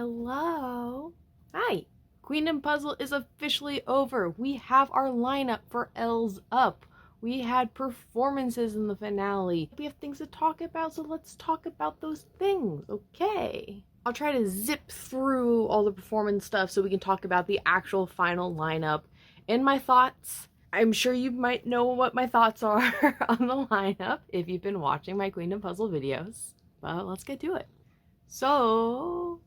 Hello. Hi. Queendom Puzzle is officially over. We have our lineup for EL's Up. We had performances in the finale. We have things to talk about, so let's talk about those things, okay? I'll try to zip through all the performance stuff so we can talk about the actual final lineup and my thoughts. I'm sure you might know what my thoughts are on the lineup if you've been watching my Queendom Puzzle videos. But let's get to it. So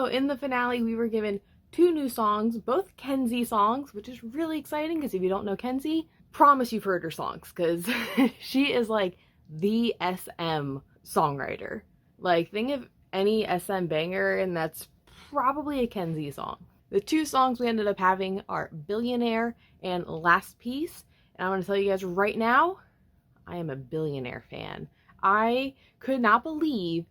in the finale, we were given 2 new songs, both Kenzie songs, which is really exciting because if you don't know Kenzie, promise you've heard her songs because she is like the SM songwriter. Like, think of any SM banger and that's probably a Kenzie song. The 2 songs we ended up having are Billionaire and Last Piece. And I'm going to tell you guys right now, I am a Billionaire fan. I could not believe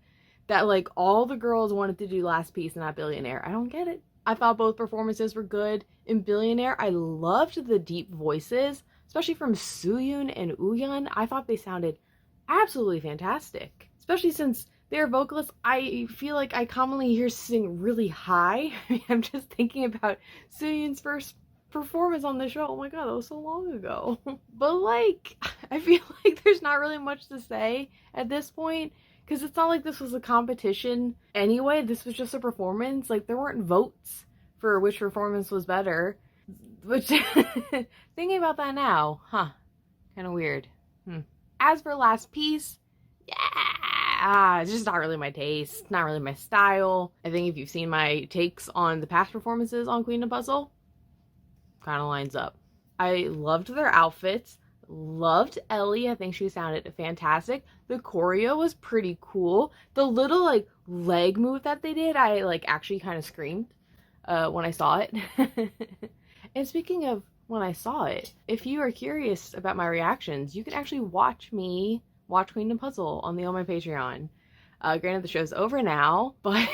that like all the girls wanted to do Last Piece and not Billionaire. I don't get it. I thought both performances were good. In Billionaire, I loved the deep voices, especially from Sooyoon and Wooyeon. I thought they sounded absolutely fantastic. Especially since they're vocalists, I feel like I commonly hear sing really high. I'm just thinking about Sooyoon's first performance on the show. Oh my god, that was so long ago. But like, I feel like there's not really much to say at this point. Because it's not like this was a competition anyway. This was just a performance. Like, there weren't votes for which performance was better. Which, thinking about that now, kind of weird. As for Last Piece, yeah, it's just not really my taste. Not really my style. I think if you've seen my takes on the past performances on Queendom Puzzle, kind of lines up. I loved their outfits. Loved Ellie. I think she sounded fantastic. The choreo was pretty cool. The little like leg move that they did, I like actually kind of screamed when I saw it. And speaking of when I saw it, if you are curious about my reactions, you can actually watch me watch Queendom Puzzle on my Patreon. Granted, the show's over now, but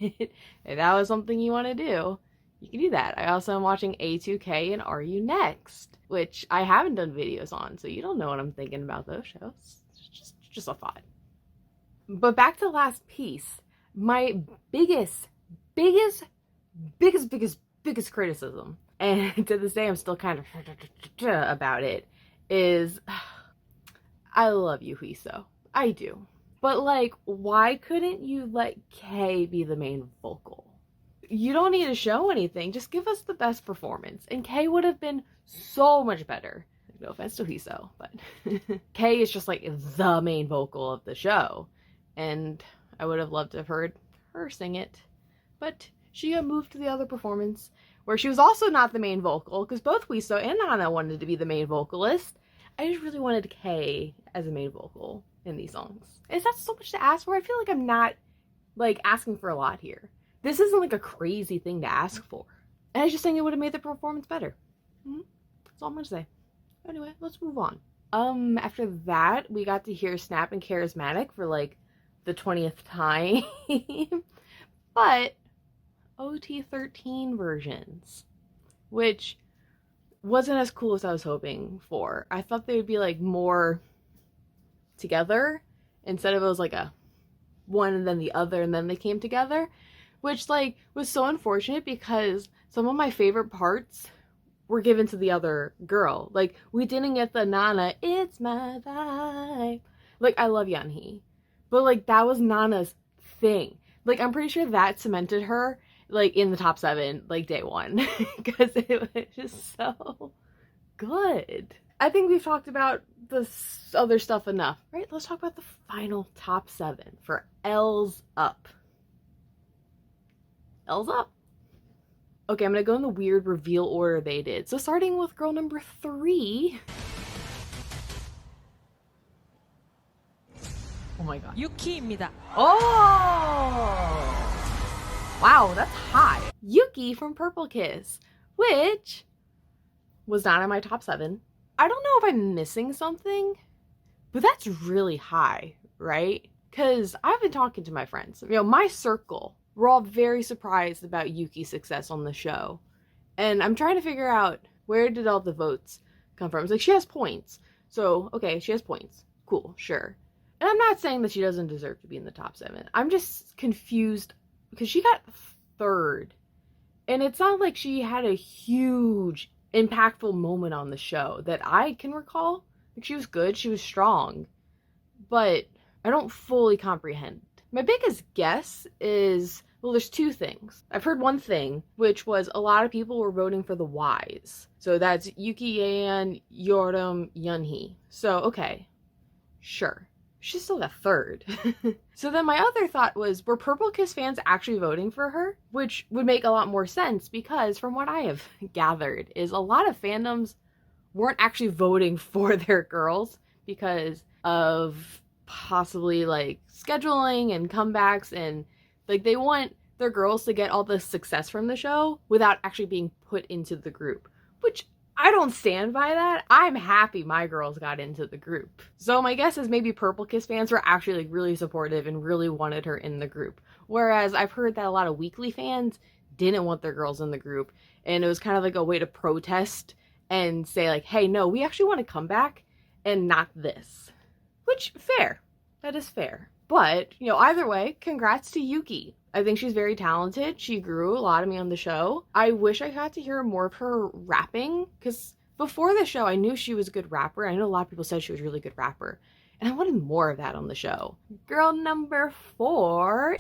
if that was something you want to do, you can do that. I also am watching A2K and Are You Next, which I haven't done videos on, so you don't know what I'm thinking about those shows. It's just a thought. But back to Last Piece. My biggest criticism, and to this day I'm still kind of about it, is I love you, Huiso. I do. But like, why couldn't you let Kay be the main vocal? You don't need to show anything. Just give us the best performance. And Kay would have been so much better. No offense to Hiso, but Kay is just like the main vocal of the show. And I would have loved to have heard her sing it. But she got moved to the other performance where she was also not the main vocal because both Hiso and Nana wanted to be the main vocalist. I just really wanted Kay as a main vocal in these songs. Is that so much to ask for? I feel like I'm not like asking for a lot here. This isn't like a crazy thing to ask for. And I just think it would have made the performance better. That's all I'm gonna say. Anyway, let's move on. After that, we got to hear Snap and Charismatic for like the 20th time. But OT13 versions, which wasn't as cool as I was hoping for. I thought they would be like more together instead of it was like a one and then the other and then they came together. Which, like, was so unfortunate because some of my favorite parts were given to the other girl. Like, we didn't get the Nana, it's my vibe. Like, I love Yeonhee. But, like, that was Nana's thing. Like, I'm pretty sure that cemented her, like, in the top 7, like, day 1. Because it was just so good. I think we've talked about this other stuff enough, right? Let's talk about the final top 7 for EL's Up. EL's Up. Okay, I'm gonna go in the weird reveal order they did. So starting with girl number 3. Oh my god. 유키입니다. Oh! Wow, that's high. Yuki from Purple Kiss, which was not in my top 7. I don't know if I'm missing something, but that's really high, right? Because I've been talking to my friends. You know, my circle. We're all very surprised about Yuki's success on the show. And I'm trying to figure out where did all the votes come from. It's like, she has points. So, okay, she has points. Cool, sure. And I'm not saying that she doesn't deserve to be in the top 7. I'm just confused because she got third. And it's not like she had a huge, impactful moment on the show that I can recall. Like, she was good, she was strong, but I don't fully comprehend. My biggest guess is, well, there's two things. I've heard one thing, which was a lot of people were voting for the Ys. So that's Yuki, Yeon, Yoram, Yunhee. So, okay, sure. She still got third. So then my other thought was, were Purple Kiss fans actually voting for her? Which would make a lot more sense, because from what I have gathered is a lot of fandoms weren't actually voting for their girls because of possibly like scheduling and comebacks, and like they want their girls to get all the success from the show without actually being put into the group, which I don't stand by that. I'm happy my girls got into the group. So my guess is maybe Purple Kiss fans were actually like really supportive and really wanted her in the group. Whereas I've heard that a lot of Weekly fans didn't want their girls in the group, and it was kind of like a way to protest and say like, hey, no, we actually want to come back and not this. Which, fair. That is fair. But, you know, either way, congrats to Yuki. I think she's very talented. She grew a lot of me on the show. I wish I got to hear more of her rapping, because before the show, I knew she was a good rapper. I know a lot of people said she was a really good rapper, and I wanted more of that on the show. Girl number 4.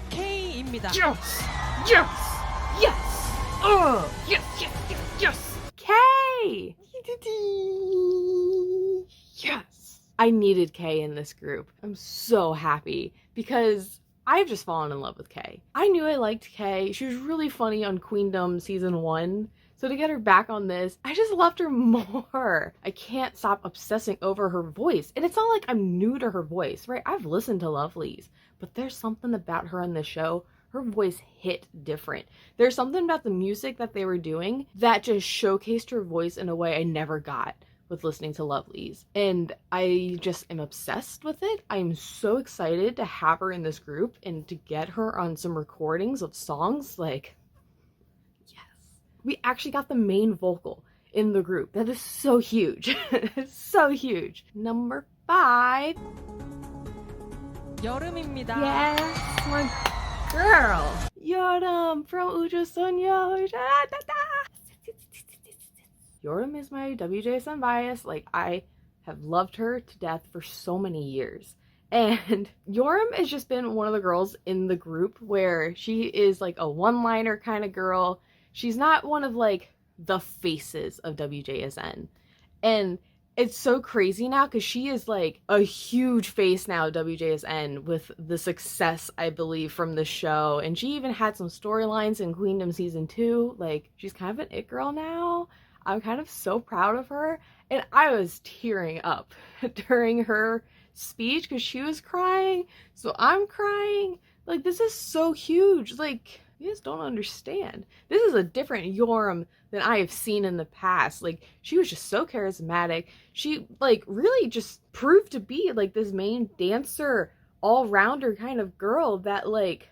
K입니다. Yes! Yes! Yes! Oh! Yes, yes, yes, yes! K! Yes! I needed Kay in this group. I'm so happy because I've just fallen in love with Kay. I knew I liked Kay. She was really funny on Queendom season 1. So to get her back on this, I just loved her more. I can't stop obsessing over her voice. And it's not like I'm new to her voice, right? I've listened to Lovelyz, but there's something about her on the show. Her voice hit different. There's something about the music that they were doing that just showcased her voice in a way I never got with listening to Lovelyz. And I just am obsessed with it. I'm so excited to have her in this group and to get her on some recordings of songs. Like, yes. We actually got the main vocal in the group. That is so huge. It's so huge. Number 5. 여름입니다. Yes, my girl. Yoram from 우주소녀. Yoram is my WJSN bias. Like, I have loved her to death for so many years. And Yoram has just been one of the girls in the group where she is like a one-liner kind of girl. She's not one of like the faces of WJSN. And it's so crazy now because she is like a huge face now, WJSN, with the success, I believe, from the show. And she even had some storylines in Queendom season 2. Like, she's kind of an it girl now. I'm kind of so proud of her. And I was tearing up during her speech because she was crying. So I'm crying. Like, this is so huge. Like, you guys don't understand. This is a different Yoram than I have seen in the past. Like, she was just so charismatic. She, like, really just proved to be, like, this main dancer, all-rounder kind of girl that, like,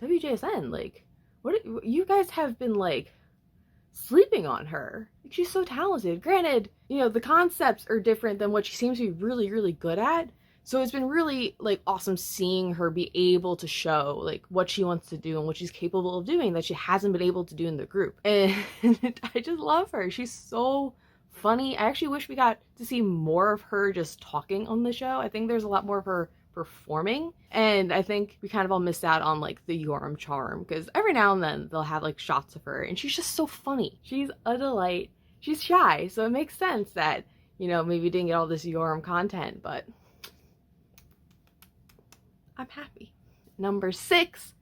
WJSN, like, what you guys have been, like, sleeping on her. Like, she's so talented. Granted, you know, the concepts are different than what she seems to be really, really good at. So it's been really, like, awesome seeing her be able to show, like, what she wants to do and what she's capable of doing that she hasn't been able to do in the group. And I just love her. She's so funny. I actually wish we got to see more of her just talking on the show. I think there's a lot more of her performing, and I think we kind of all missed out on, like, the Yoram charm, because every now and then they'll have, like, shots of her, and she's just so funny. She's a delight. She's shy, so it makes sense that, you know, maybe we didn't get all this Yoram content, but I'm happy. Number 6.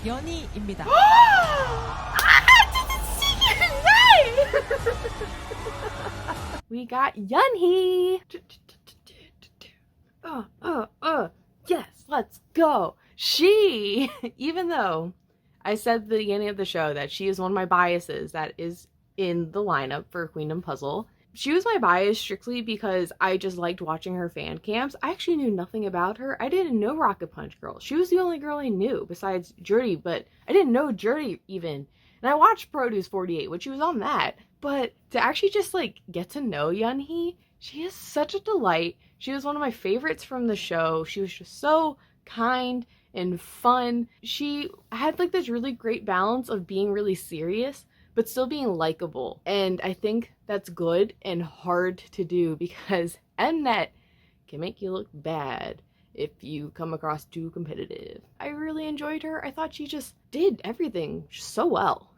연희입니다. I didn't see your name! We got Yunhee. Yes, let's go. She, even though I said at the beginning of the show that she is one of my biases that is in the lineup for Queendom Puzzle, she was my bias strictly because I just liked watching her fan camps. I actually knew nothing about her. I didn't know Rocket Punch Girl. She was the only girl I knew besides Jurdy, but I didn't know Jurdy even. And And I watched Produce 48, which she was on that. But to actually just like get to know Yeonhee, she is such a delight. She was one of my favorites from the show. She was just so kind and fun. She had like this really great balance of being really serious but still being likable. And I think that's good and hard to do because Mnet can make you look bad if you come across too competitive. I really enjoyed her. I thought she just did everything so well.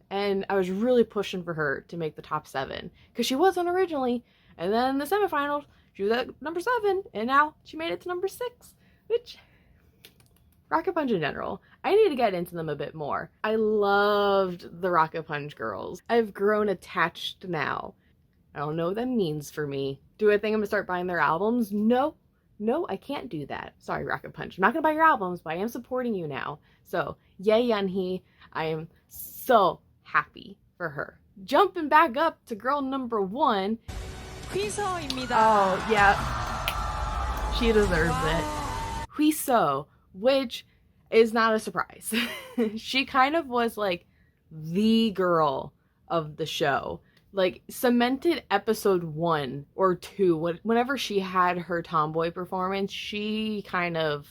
And I was really pushing for her to make the top 7 because she wasn't originally. And then the semifinals, she was at number 7 and now she made it to number 6, which Rocket Punch in general, I need to get into them a bit more. I loved the Rocket Punch girls. I've grown attached now. I don't know what that means for me. Do I think I'm gonna start buying their albums? No, I can't do that. Sorry, Rocket Punch. I'm not gonna buy your albums, but I am supporting you now. So, yay, Yeonhee. I am so happy for her. Jumping back up to girl number 1. 휘서입니다. Oh, yeah. She deserves it. Huiso, which is not a surprise. She kind of was like the girl of the show. Like cemented episode 1 or 2. Whenever she had her tomboy performance, she kind of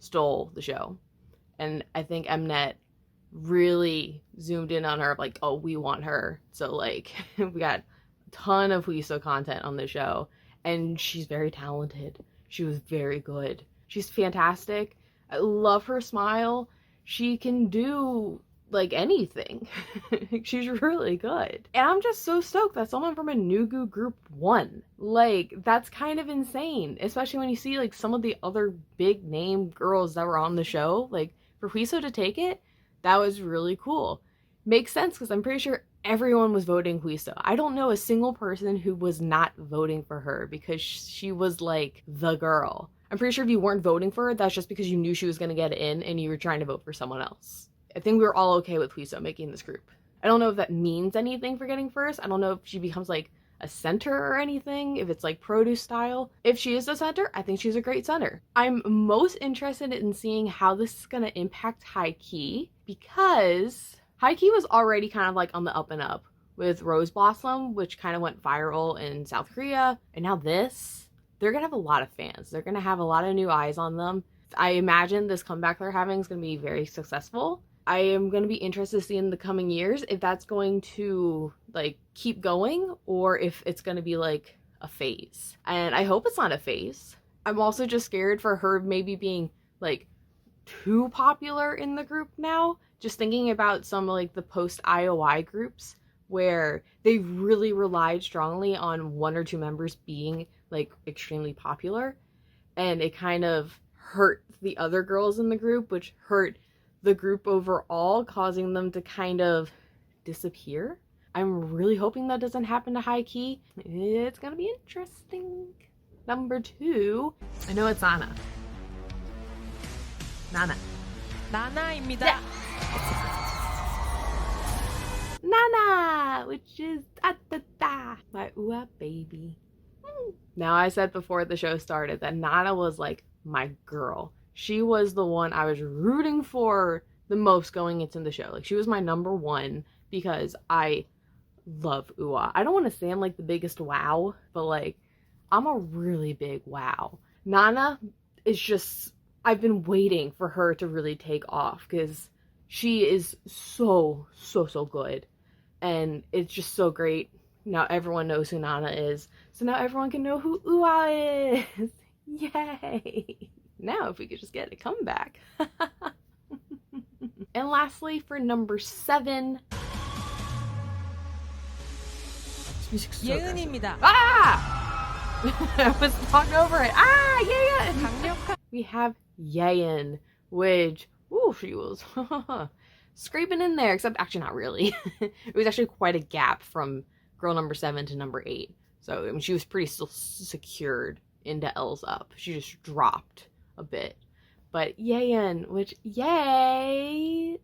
stole the show. And I think Mnet really zoomed in on her like, oh, we want her. So like we got a ton of Huiso content on the show. And she's very talented. She was very good. She's fantastic. I love her smile. She can do like anything. She's really good. And I'm just so stoked that someone from a Nugu group won. Like, that's kind of insane. Especially when you see like some of the other big name girls that were on the show. Like, for Huiso to take it, that was really cool. Makes sense because I'm pretty sure everyone was voting Huiso. I don't know a single person who was not voting for her because she was like the girl. I'm pretty sure if you weren't voting for her, that's just because you knew she was going to get in and you were trying to vote for someone else. I think we were all okay with Huiso making this group. I don't know if that means anything for getting first. I don't know if she becomes like a center or anything, if it's like produce style. If she is the center, I think she's a great center. I'm most interested in seeing how this is going to impact High Key because High Key was already kind of like on the up and up with Rose Blossom, which kind of went viral in South Korea. And now this, they're going to have a lot of fans. They're going to have a lot of new eyes on them. I imagine this comeback they're having is going to be very successful. I am going to be interested to see in the coming years if that's going to like keep going or if it's going to be like a phase. And I hope it's not a phase. I'm also just scared for her maybe being like too popular in the group now. Just thinking about some like the post IOI groups where they really relied strongly on 1 or 2 members being like extremely popular, and it kind of hurt the other girls in the group, which hurt the group overall, causing them to kind of disappear. I'm really hoping that doesn't happen to High Key. It's gonna be interesting. Number 2, I know it's Nana. 나나입니다. Nana, which is my UA baby. Now, I said before the show started that Nana was like my girl. She was the one I was rooting for the most going into the show. Like, she was my number 1 because I love UA. I don't want to say I'm like the biggest wow, but like I'm a really big wow. Nana is just, I've been waiting for her to really take off because she is so good. And it's just so great. Now everyone knows who Nana is. So now everyone can know who UA is. Yay! Now if we could just get a comeback. And lastly, for number 7. This music's so aggressive. 예은입니다. Ah! I was talking over it. Ah, Yeon! 강력한 We have Yeon, which, ooh, she was scraping in there, except actually not really. It was actually quite a gap from girl number 7 to number 8. So I mean, she was pretty still secured into EL7Z. She just dropped a bit. But Yeon, which, yay!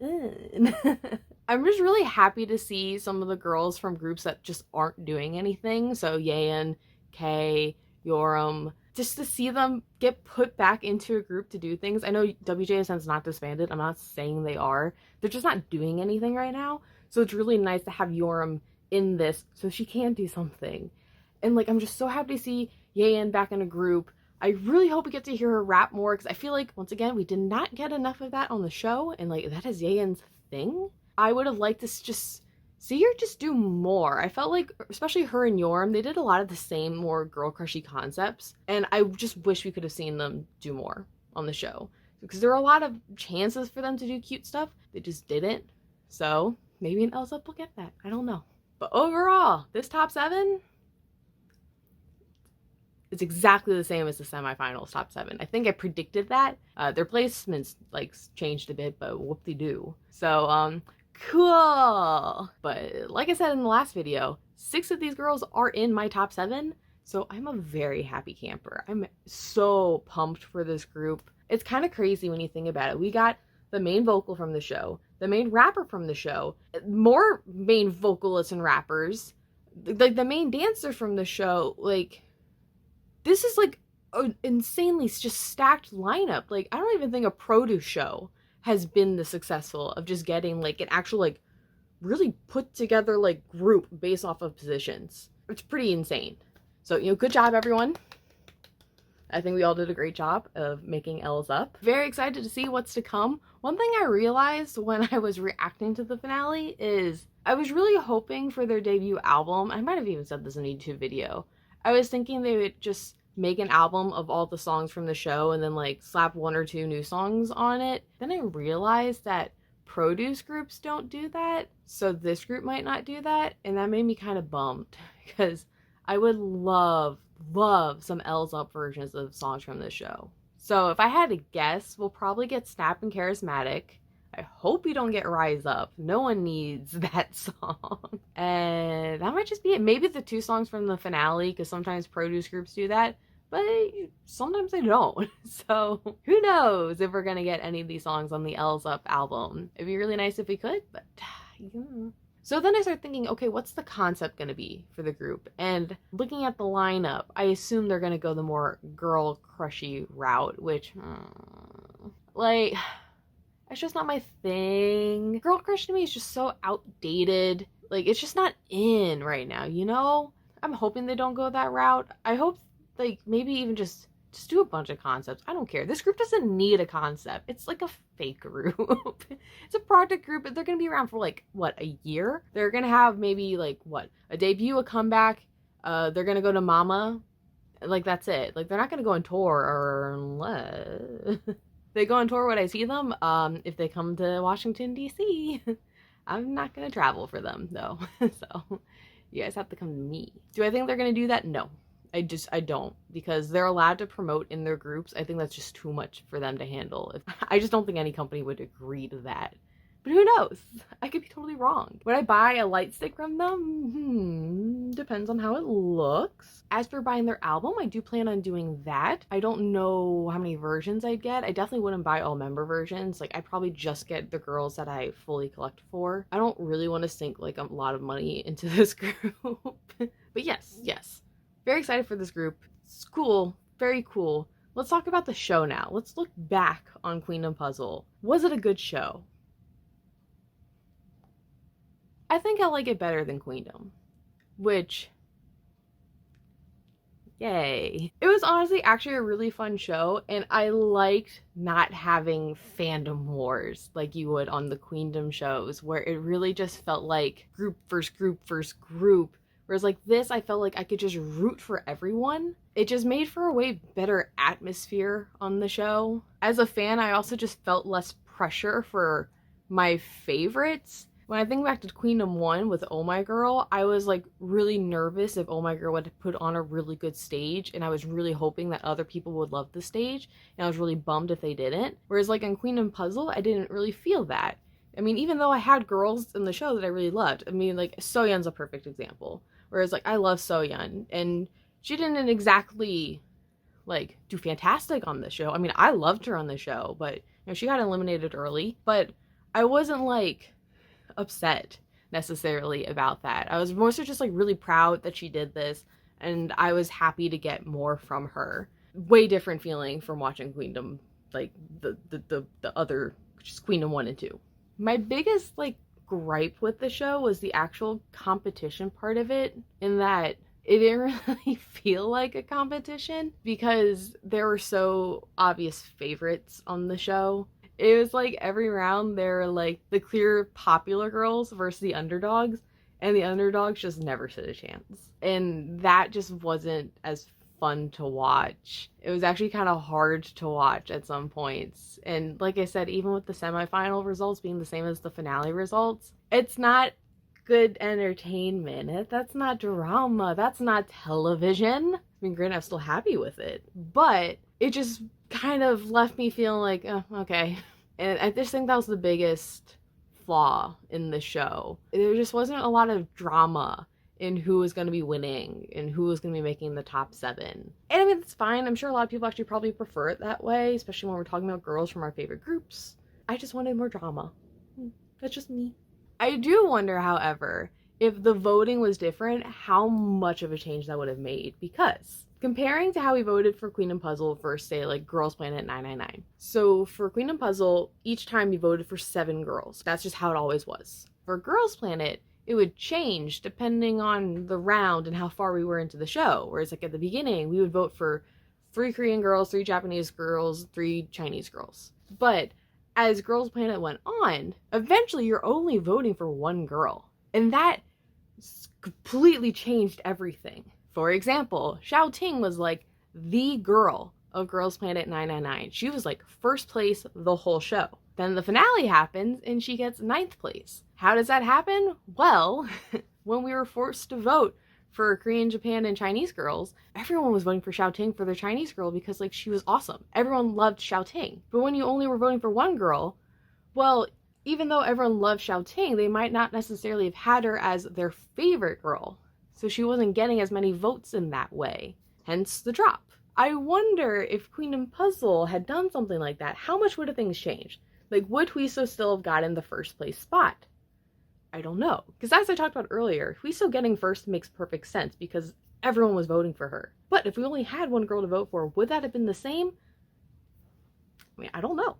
I'm just really happy to see some of the girls from groups that just aren't doing anything. So Yeon, Kay, Yoram, just to see them get put back into a group to do things. I know WJSN's not disbanded. I'm not saying they are. They're just not doing anything right now. So it's really nice to have Yoram in this so she can do something. And like, I'm just so happy to see Yeon back in a group. I really hope we get to hear her rap more, because I feel like, once again, we did not get enough of that on the show, and like, that is Yeon's thing. I would have liked to just see her just do more. I felt like, especially her and Yorm, they did a lot of the same more girl crushy concepts, and I just wish we could have seen them do more on the show, because there were a lot of chances for them to do cute stuff. They just didn't. So maybe in EL7Z we'll get that. I don't know. But overall, this top 7, it's exactly the same as the semifinals top 7. I think I predicted that. Their placements like changed a bit, but whoop-de-doo. So cool. But like I said in the last video, 6 of these girls are in my top 7. So I'm a very happy camper. I'm so pumped for this group. It's kind of crazy when you think about it. We got the main vocal from the show, the main rapper from the show, more main vocalists and rappers, like the main dancer from the show. Like, this is like an insanely just stacked lineup. Like, I don't even think a produce show has been this successful of just getting like an actual like really put together like group based off of positions. It's pretty insane. So, you know, good job everyone. I think we all did a great job of making EL7Z UP. Very excited to see what's to come. One thing I realized when I was reacting to the finale is I was really hoping for their debut album. I might have even said this in a YouTube video. I was thinking they would just make an album of all the songs from the show and then like slap 1 or 2 new songs on it. Then I realized that produce groups don't do that, so this group might not do that, and that made me kind of bummed, because I would love some EL7Z UP versions of songs from this show. So if I had to guess, we'll probably get Snap and Charismatic. I hope we don't get Rise Up. No one needs that song. And that might just be it. Maybe the 2 songs from the finale, because sometimes produce groups do that, but sometimes they don't. So who knows if we're gonna get any of these songs on the EL7Z UP album. It'd be really nice if we could, but yeah. So then I started thinking, okay, what's the concept gonna be for the group? And looking at the lineup, I assume they're gonna go the more girl crushy route, which, like, it's just not my thing. Girl crush to me is just so outdated. Like, it's just not in right now, you know? I'm hoping they don't go that route. I hope, like, maybe even just do a bunch of concepts. I don't care. This group doesn't need a concept. It's like a fake group. It's a project group. They're going to be around for like, what, a year? They're going to have maybe like, what, a debut, a comeback. They're going to go to Mama. Like, that's it. Like, they're not going to go on tour, or unless they go on tour when I see them. If they come to Washington, D.C., I'm not going to travel for them, though. So you guys have to come to me. Do I think they're going to do that? No. I don't, because they're allowed to promote in their groups. I think that's just too much for them to handle. I just don't think any company would agree to that. But who knows? I could be totally wrong. Would I buy a light stick from them? Depends on how it looks. As for buying their album, I do plan on doing that. I don't know how many versions I'd get. I definitely wouldn't buy all member versions. Like, I'd probably just get the girls that I fully collect for. I don't really want to sink like a lot of money into this group. But yes. Very excited for this group. It's cool. Very cool. Let's talk about the show now. Let's look back on Queendom Puzzle. Was it a good show? I think I like it better than Queendom, which, yay. It was honestly actually a really fun show, and I liked not having fandom wars like you would on the Queendom shows, where it really just felt like group versus group versus group. Whereas like this, I felt like I could just root for everyone. It just made for a way better atmosphere on the show. As a fan, I also just felt less pressure for my favorites. When I think back to Queendom 1 with Oh My Girl, I was like really nervous if Oh My Girl would put on a really good stage, and I was really hoping that other people would love the stage, and I was really bummed if they didn't. Whereas like in Queendom Puzzle, I didn't really feel that. I mean, even though I had girls in the show that I really loved, I mean, like Soyeon's a perfect example. Whereas like I love Soyeon, and she didn't exactly like do fantastic on the show. I mean, I loved her on the show, but you know, she got eliminated early. But I wasn't like upset necessarily about that. I was mostly just like really proud that she did this, and I was happy to get more from her. Way different feeling from watching Queendom, like the other, just Queendom 1 and 2. My biggest like gripe with the show was the actual competition part of it, in that it didn't really feel like a competition because there were so obvious favorites on the show. It was like every round there were like the clear popular girls versus the underdogs, and the underdogs just never stood a chance. And that just wasn't as fun to watch. It was actually kind of hard to watch at some points. And like I said, even with the semifinal results being the same as the finale results, it's not good entertainment. That's not drama. That's not television. I mean, granted, I'm still happy with it, but it just kind of left me feeling like, oh, okay. And I just think that was the biggest flaw in the show. There just wasn't a lot of drama in who was going to be winning and who was going to be making the top 7. And I mean, it's fine. I'm sure a lot of people actually probably prefer it that way, especially when we're talking about girls from our favorite groups. I just wanted more drama. That's just me. I do wonder, however, if the voting was different, how much of a change that would have made, because comparing to how we voted for Queendom Puzzle versus, say, like Girls Planet 999. So for Queendom Puzzle, each time we voted for 7 girls. That's just how it always was. For Girls Planet, it would change depending on the round and how far we were into the show. Whereas like at the beginning, we would vote for 3 Korean girls, 3 Japanese girls, 3 Chinese girls. But as Girls Planet went on, eventually you're only voting for 1 girl. And that completely changed everything. For example, Xiao Ting was like the girl of Girls Planet 999. She was like first place the whole show. Then the finale happens and she gets 9th place. How does that happen? Well, when we were forced to vote for Korean, Japan, and Chinese girls, everyone was voting for Xiao Ting for their Chinese girl because like she was awesome. Everyone loved Xiao Ting. But when you only were voting for 1 girl, well, even though everyone loved Xiao Ting, they might not necessarily have had her as their favorite girl. So she wasn't getting as many votes in that way. Hence the drop. I wonder if Queendom Puzzle had done something like that, how much would have things changed? Like, would Huiso still have gotten the first place spot? I don't know. Because as I talked about earlier, Huiso getting first makes perfect sense because everyone was voting for her. But if we only had 1 girl to vote for, would that have been the same? I mean, I don't know.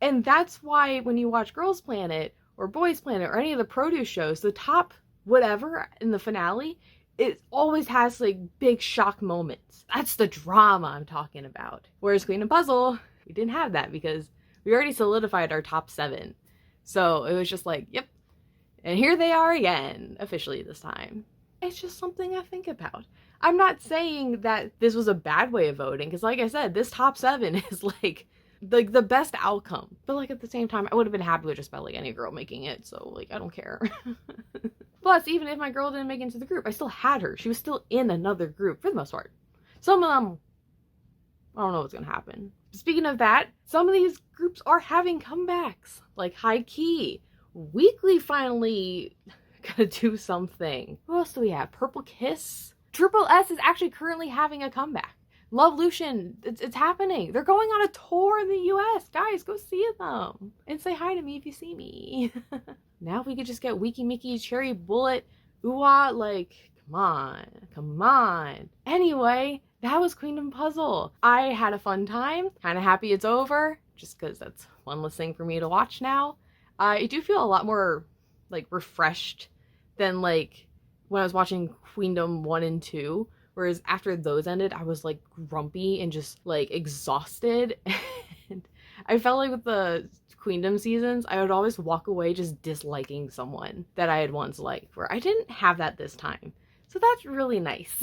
And that's why when you watch Girls Planet or Boys Planet or any of the produce shows, the top whatever in the finale, it always has like big shock moments. That's the drama I'm talking about. Whereas Queendom Puzzle, we didn't have that because we already solidified our top 7. So it was just like, yep. And here they are again, officially this time. It's just something I think about. I'm not saying that this was a bad way of voting, because like I said, this top 7 is like the best outcome. But like at the same time, I would have been happy with just about like any girl making it, so like I don't care. Plus, even if my girl didn't make it into the group, I still had her. She was still in another group for the most part. Some of them, I don't know what's gonna happen. Speaking of that, some of these groups are having comebacks, like High Key. Weekly finally gonna do something. Who else do we have? Purple Kiss? Triple S is actually currently having a comeback. Love Lucian, it's happening. They're going on a tour in the US. Guys, go see them. And say hi to me if you see me. Now if we could just get Wiki Mickey, Cherry Bullet, Uwa, like, come on, come on. Anyway, that was Queendom Puzzle. I had a fun time. Kind of happy it's over, just because that's one less thing for me to watch now. I do feel a lot more, like, refreshed than, like, when I was watching Queendom 1 and 2. Whereas after those ended, I was, like, grumpy and just, like, exhausted. And I felt like with the Queendom seasons, I would always walk away just disliking someone that I had once liked, where I didn't have that this time. So that's really nice.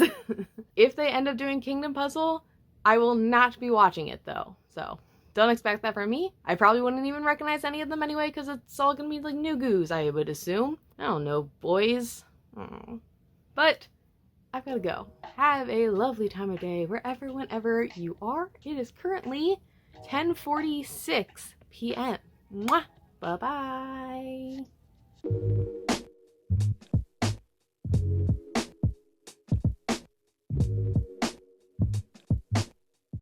If they end up doing Kingdom Puzzle, I will not be watching it, though. So don't expect that from me. I probably wouldn't even recognize any of them anyway, because it's all gonna be, like, new goos, I would assume. I don't know, boys. But I've got to go. Have a lovely time of day wherever, whenever you are. It is currently 10:46 p.m. Mwah! Bye-bye.